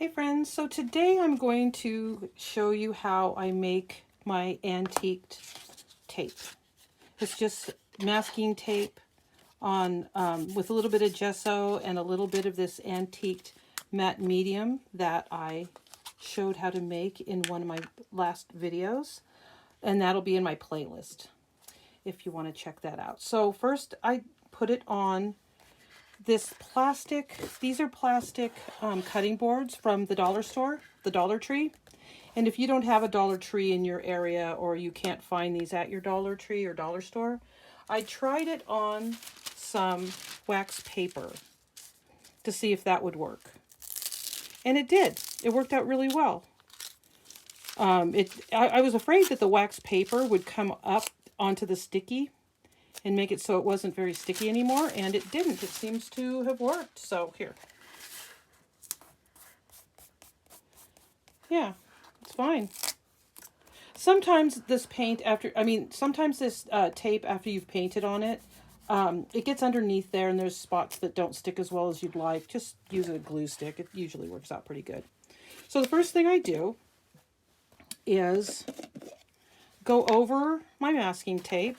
Hey friends, so today I'm going to show you how I make my antiqued tape. It's just masking tape on with a little bit of gesso and a little bit of this antiqued matte medium that I showed how to make in one of my last videos, and that'll be in my playlist if you want to check that out. So first I put it on this plastic, these are plastic cutting boards from the dollar store, the Dollar Tree. And if you don't have a Dollar Tree in your area, or you can't find these at your Dollar Tree or dollar store, I tried it on some wax paper to see if that would work. And it did. It worked out really well. I was afraid that the wax paper would come up onto the sticky and make it so it wasn't very sticky anymore, and it didn't. It seems to have worked. So here. Yeah, it's fine. Sometimes this paint sometimes this tape after you've painted on it, it gets underneath there and there's spots that don't stick as well as you'd like. Just use a glue stick. It usually works out pretty good. So the first thing I do is go over my masking tape.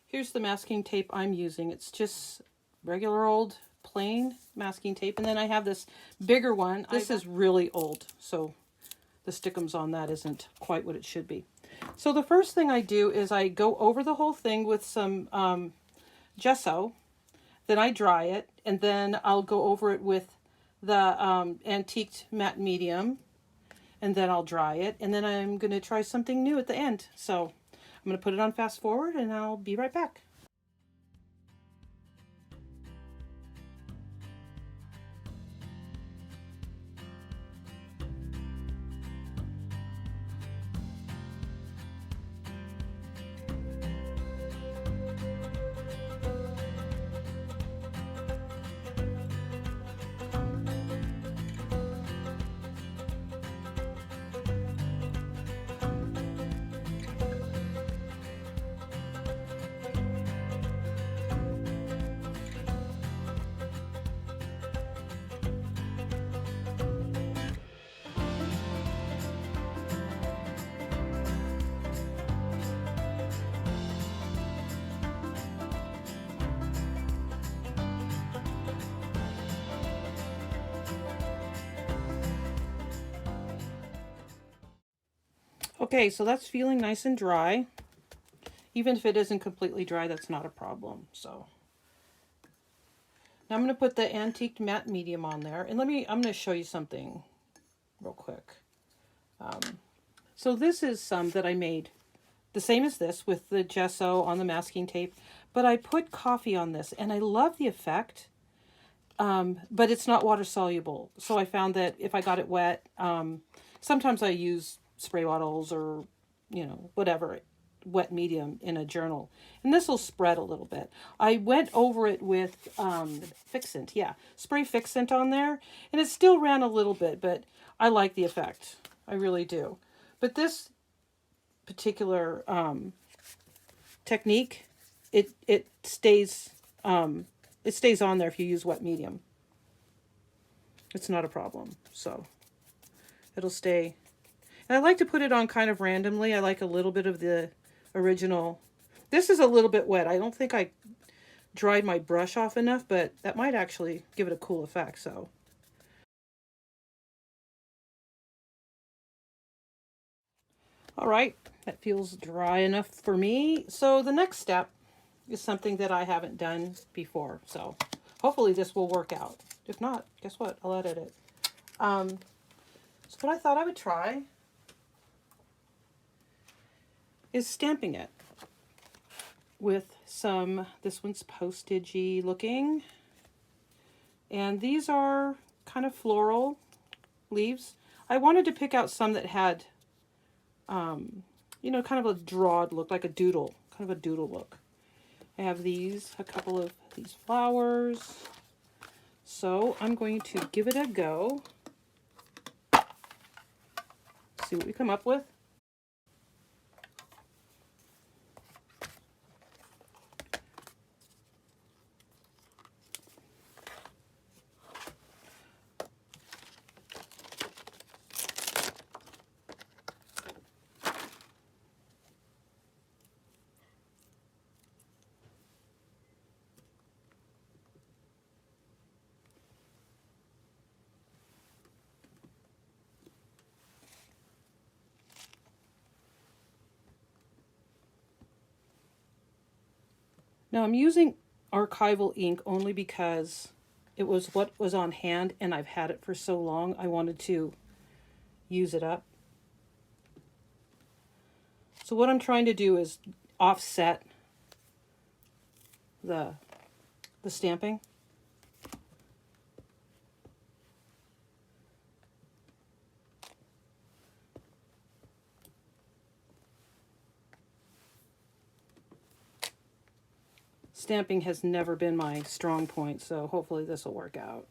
Here's the masking tape I'm using. It's just regular old plain masking tape. And then I have this bigger one. This is really old, so the stickums on that isn't quite what it should be. So the first thing I do is I go over the whole thing with some gesso. Then I dry it, and then I'll go over it with the antiqued matte medium, and then I'll dry it, and then I'm going to try something new at the end. So I'm going to put it on fast forward, and I'll be right back. Okay, so that's feeling nice and dry. Even if it isn't completely dry, that's not a problem. So now I'm going to put the antiqued matte medium on there. And I'm going to show you something real quick. So this is some that I made the same as this with the gesso on the masking tape, but I put coffee on this and I love the effect, but it's not water soluble. So I found that if I got it wet, sometimes I use spray bottles or, whatever, wet medium in a journal, and this will spread a little bit. I went over it with fixant, spray fixant on there, and it still ran a little bit, but I like the effect. I really do. But this particular technique, it stays on there if you use wet medium. It's not a problem, so it'll stay. And I like to put it on kind of randomly. I like a little bit of the original. This is a little bit wet. I don't think I dried my brush off enough, but that might actually give it a cool effect. So all right, that feels dry enough for me. So the next step is something that I haven't done before. So hopefully this will work out. If not, guess what? I'll edit it. So what I thought I would try is stamping it with some, this one's postagey looking. And these are kind of floral leaves. I wanted to pick out some that had, kind of a drawed look, like a doodle, kind of a doodle look. I have these, a couple of these flowers. So I'm going to give it a go. See what we come up with. Now I'm using archival ink only because it was what was on hand and I've had it for so long. I wanted to use it up. So what I'm trying to do is offset the stamping. Stamping has never been my strong point, so hopefully this will work out.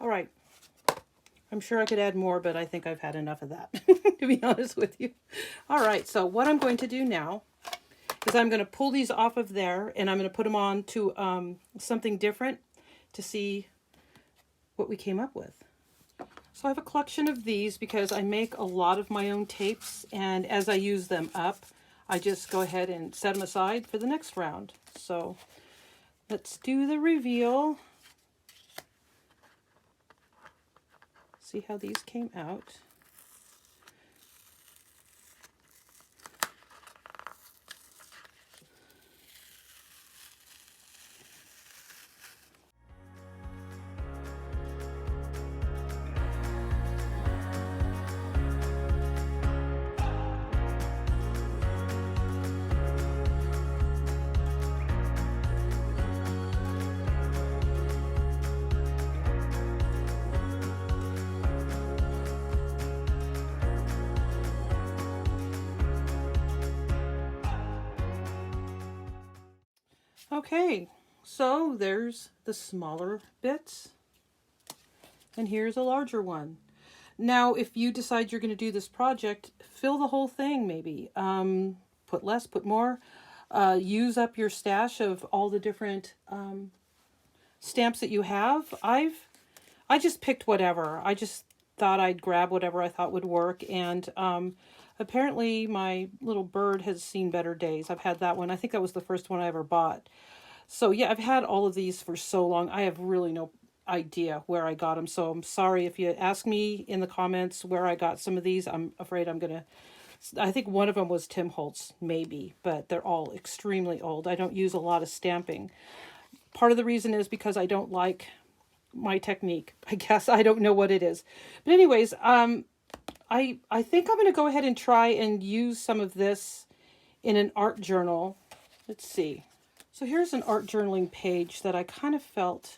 All right. I'm sure I could add more, but I think I've had enough of that, to be honest with you. All right, so what I'm going to do now is I'm going to pull these off of there, and I'm going to put them on to something different to see what we came up with. So I have a collection of these because I make a lot of my own tapes, and as I use them up, I just go ahead and set them aside for the next round. So let's do the reveal. See how these came out. Okay, so there's the smaller bits, and here's a larger one. Now, if you decide you're going to do this project, fill the whole thing maybe. Put less, put more. Use up your stash of all the different stamps that you have. I just picked whatever. I just thought I'd grab whatever I thought would work, and apparently my little bird has seen better days. I've had that one. I think that was the first one I ever bought. So yeah, I've had all of these for so long. I have really no idea where I got them. So I'm sorry if you ask me in the comments where I got some of these. I'm afraid I think one of them was Tim Holtz, maybe, but they're all extremely old. I don't use a lot of stamping. Part of the reason is because I don't like my technique. I guess I don't know what it is. But anyways, I think I'm going to go ahead and try and use some of this in an art journal. let's see. So here's an art journaling page that I kind of felt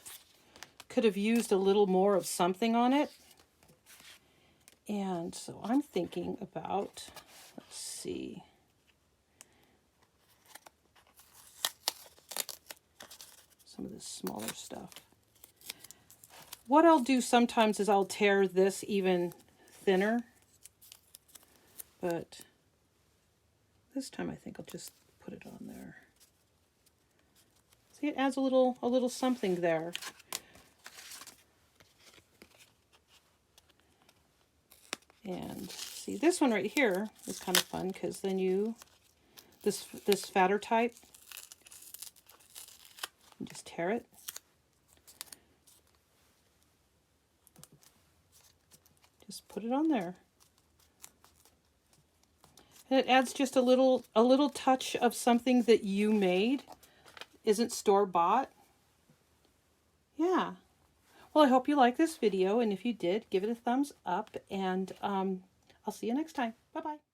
could have used a little more of something on it. And so I'm thinking about, let's see. Some of this smaller stuff. What I'll do sometimes is I'll tear this even thinner. But this time I think I'll just put it on there. See, it adds a little something there. And see, this one right here is kind of fun because then this fatter type, you just tear it. Just put it on there. And it adds just a little touch of something that you made, isn't store-bought. Yeah. Well, I hope you liked this video, and if you did, give it a thumbs up, and I'll see you next time. Bye-bye.